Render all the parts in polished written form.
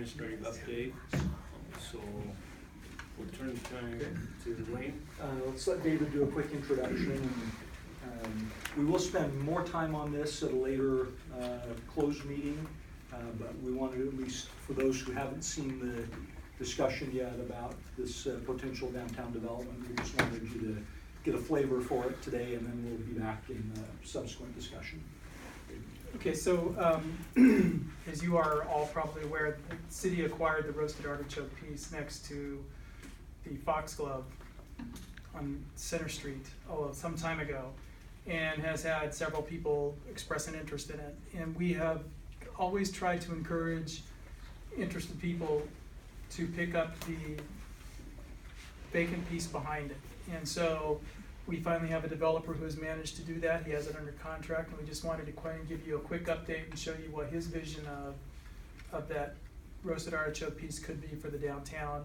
administrative update. So we'll turn the time to Wayne. Let's let David do a quick introduction. We will spend more time on this at a later closed meeting, but we wanted to, at least for those who haven't seen the discussion yet about this potential downtown development, we just wanted you to get a flavor for it today, and then we'll be back in subsequent discussion. Okay, so as you are all probably aware, the city acquired the Roasted Artichoke piece next to the Foxglove on Center Street some time ago, and has had several people express an interest in it. And we have always tried to encourage interested people to pick up the vacant piece behind it. And so we finally have a developer who has managed to do that. He has it under contract, and we just wanted to give you a quick update and show you what his vision of that Roasted Artichoke piece could be for the downtown,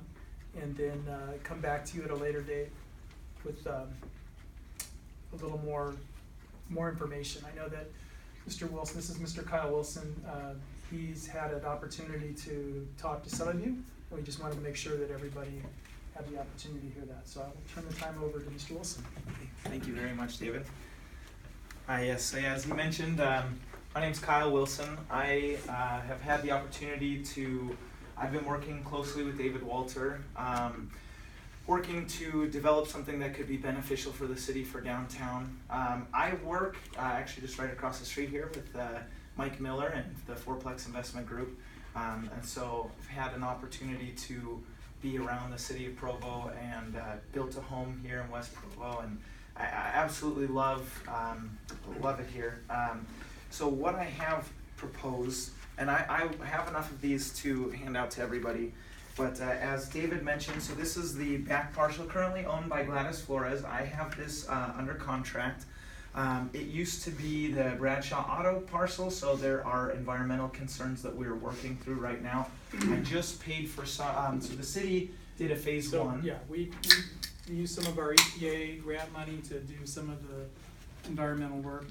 and then come back to you at a later date with a little more information. I know that Mr. Wilson, this is Mr. Kyle Wilson, he's had an opportunity to talk to some of you, and we just wanted to make sure that everybody had the opportunity to hear that. So I will turn the time over to Mr. Wilson. Thank you very much, David. Yes, as you mentioned, my name's Kyle Wilson. I have had the opportunity I've been working closely with David Walter, working to develop something that could be beneficial for the city, for downtown. I work actually just right across the street here with Mike Miller and the Fourplex Investment Group. And so I've had an opportunity to be around the city of Provo and built a home here in West Provo, and I absolutely love it here. So what I have proposed, and I have enough of these to hand out to everybody, but as David mentioned, so this is the back parcel currently owned by Gladys Flores. I have this under contract. It used to be the Bradshaw Auto parcel, so there are environmental concerns that we're working through right now. I just paid for some, so the city did a phase one. Yeah, we used some of our EPA grant money to do some of the environmental work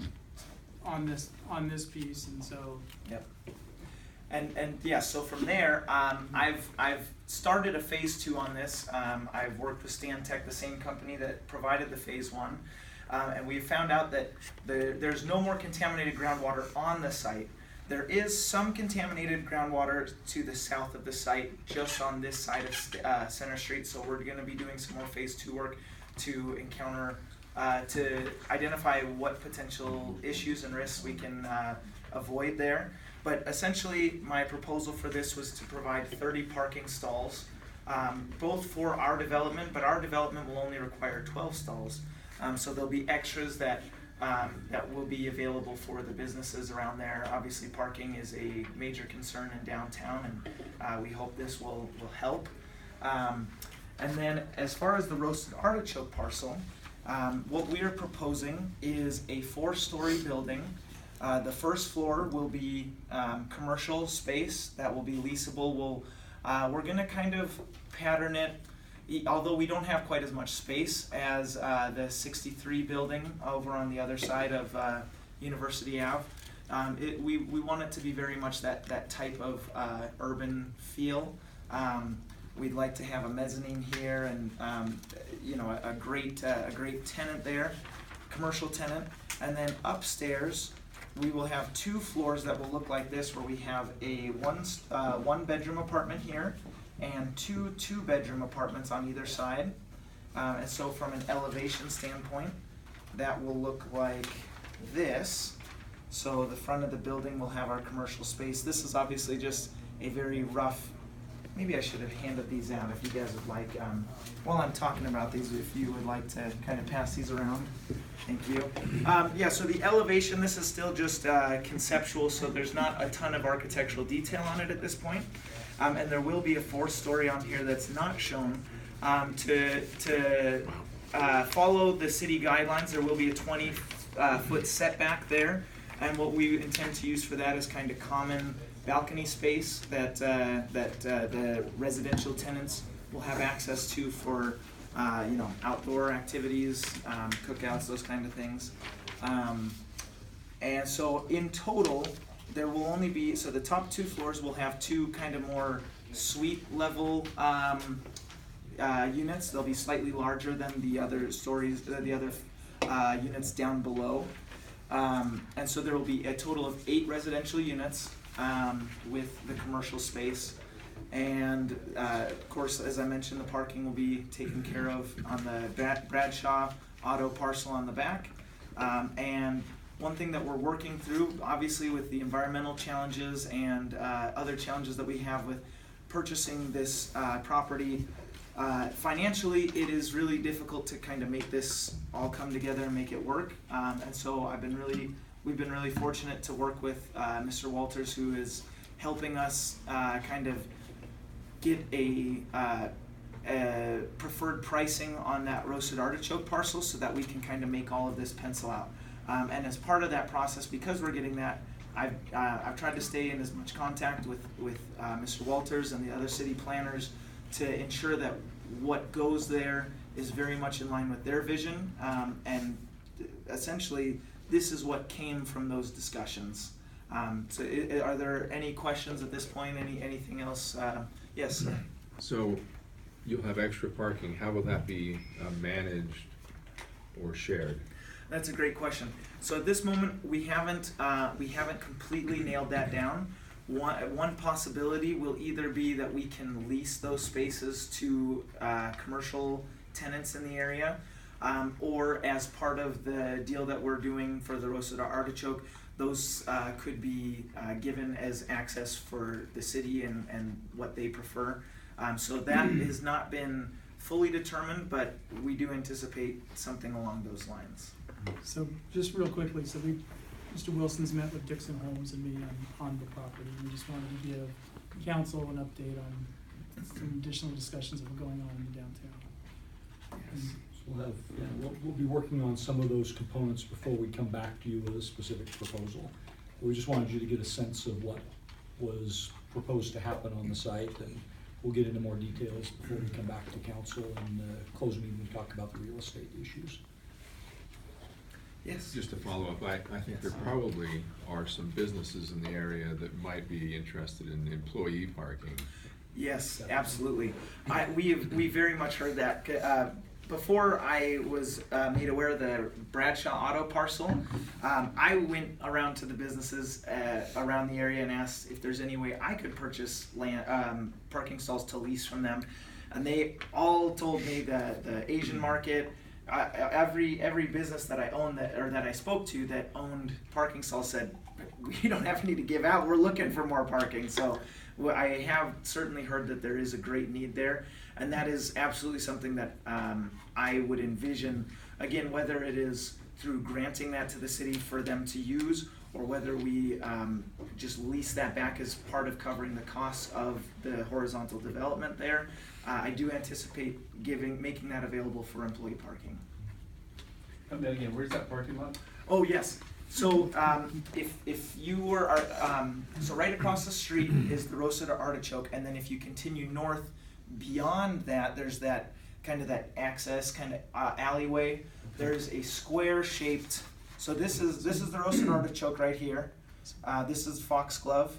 on this piece, and so. Yep. And yeah, so from there, I've started a phase two on this. I've worked with Stantec, the same company that provided the phase one. And we found out that there's no more contaminated groundwater on the site. There is some contaminated groundwater to the south of the site, just on this side of Center Street. So we're going to be doing some more phase two work to to identify what potential issues and risks we can avoid there. But essentially, my proposal for this was to provide 30 parking stalls, both for our development, but our development will only require 12 stalls. So there'll be extras that will be available for the businesses around there. Obviously, parking is a major concern in downtown, and we hope this will help. And then as far as the Roasted Artichoke parcel, what we are proposing is a 4-story building. The first floor will be commercial space that will be leasable. We're going to kind of pattern it, although we don't have quite as much space as the 63 building over on the other side of University Ave. We want it to be very much that type of urban feel. We'd like to have a mezzanine here, and a great tenant there, commercial tenant. And then upstairs, we will have 2 floors that will look like this, where we have a one bedroom apartment here, and 2 2-bedroom apartments on either side. And so from an elevation standpoint, that will look like this. So the front of the building will have our commercial space. This is obviously just a very rough, maybe I should have handed these out if you guys would like, while I'm talking about these, if you would like to kind of pass these around. Thank you. Yeah, so the elevation, this is still just conceptual, so there's not a ton of architectural detail on it at this point. And there will be a 4th story on here that's not shown. To follow the city guidelines, there will be a 20-foot setback there. And what we intend to use for that is kind of common balcony space that the residential tenants will have access to for outdoor activities, cookouts, those kind of things. And so in total, there will only be, so the top 2 floors will have 2 kind of more suite level units. They'll be slightly larger than the other stories, the other units down below. And so there will be a total of 8 residential units with the commercial space. And of course, as I mentioned, the parking will be taken care of on the Bradshaw Auto parcel on the back. And one thing that we're working through, obviously with the environmental challenges and other challenges that we have with purchasing this property, financially it is really difficult to kind of make this all come together and make it work. And so we've been really fortunate to work with Mr. Walters, who is helping us kind of get a preferred pricing on that Roasted Artichoke parcel so that we can kind of make all of this pencil out. And as part of that process, because we're getting that, I've tried to stay in as much contact with Mr. Walters and the other city planners to ensure that what goes there is very much in line with their vision. And essentially, this is what came from those discussions. So are there any questions at this point? Anything else? Yes, sir. So you'll have extra parking. How will that be managed or shared? That's a great question. So at this moment, we haven't completely nailed that down. One possibility will either be that we can lease those spaces to commercial tenants in the area, or as part of the deal that we're doing for the Roasted Artichoke, those could be given as access for the city and what they prefer. So that has not been fully determined, but we do anticipate something along those lines. So just real quickly, so Mr. Wilson's met with Dixon Holmes and me on the property. We just wanted to give council an update on some additional discussions that were going on in the downtown. Yes. So we'll be working on some of those components before we come back to you with a specific proposal. We just wanted you to get a sense of what was proposed to happen on the site, and we'll get into more details before we come back to council and close meeting and talk about the real estate issues. Yes. Just to follow up, I think there probably are some businesses in the area that might be interested in employee parking. Yes, absolutely. We very much heard that. Before I was made aware of the Bradshaw Auto parcel, I went around to the businesses around the area and asked if there's any way I could purchase land, parking stalls to lease from them. And they all told me that the Asian market, every business that I own that I spoke to that owned parking stalls said, we don't have any to give out, we're looking for more parking. So I have certainly heard that there is a great need there, and that is absolutely something that I would envision, again, whether it is through granting that to the city for them to use, or whether we just lease that back as part of covering the costs of the horizontal development there. I do anticipate making that available for employee parking. Come down again, where's that parking lot? Oh, yes. So if you were, so right across the street is the Roasted Artichoke, and then if you continue north beyond that, there's that kind of that access kind of alleyway. There's a square shaped, so this is the Roasted Artichoke right here. This is Foxglove.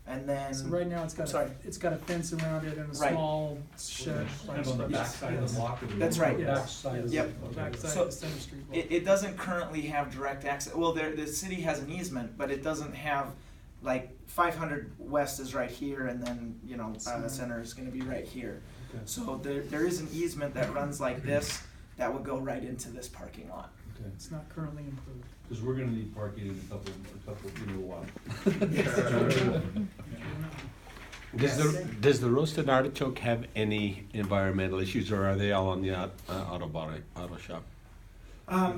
And then, So right now, it's got a fence around it and a Right. small shed. Kind of on the back side of the block. That's right. Yes. Backside of Yep. the- Backside So of the Center Street block. it doesn't currently have direct access. Well, the city has an easement, but it doesn't have, like, 500 West is right here, and then, Center is gonna be right here. Okay. So there is an easement that runs like this, that would go right into this parking lot. Okay. It's not currently improved. Because we're gonna need parking in a couple, while. Does the Roasted Artichoke have any environmental issues, or are they all on the auto shop?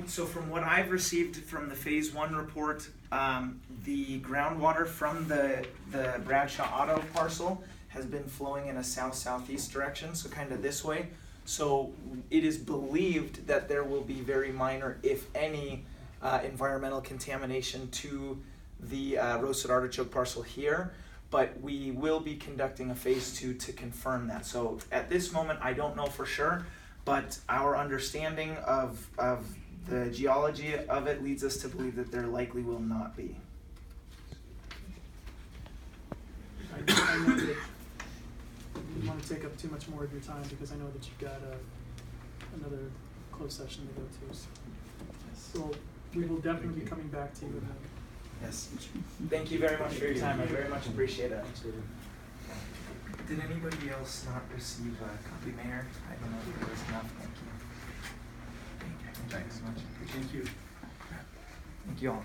So from what I've received from the Phase 1 report, the groundwater from the Bradshaw Auto parcel has been flowing in a south-southeast direction, so kind of this way. So it is believed that there will be very minor, if any, environmental contamination to the Roasted Artichoke parcel here, but we will be conducting a Phase 2 to confirm that. So at this moment, I don't know for sure, but our understanding of the geology of it leads us to believe that there likely will not be. I know that to take up too much more of your time because I know that you've got another closed session to go to. So we will definitely be coming back to you. Yes. Thank you very much for your time. I very much appreciate it. Did anybody else not receive a copy, Mayor? I don't know if there was enough. Thank you. Thanks so much. Thank you. Thank you all.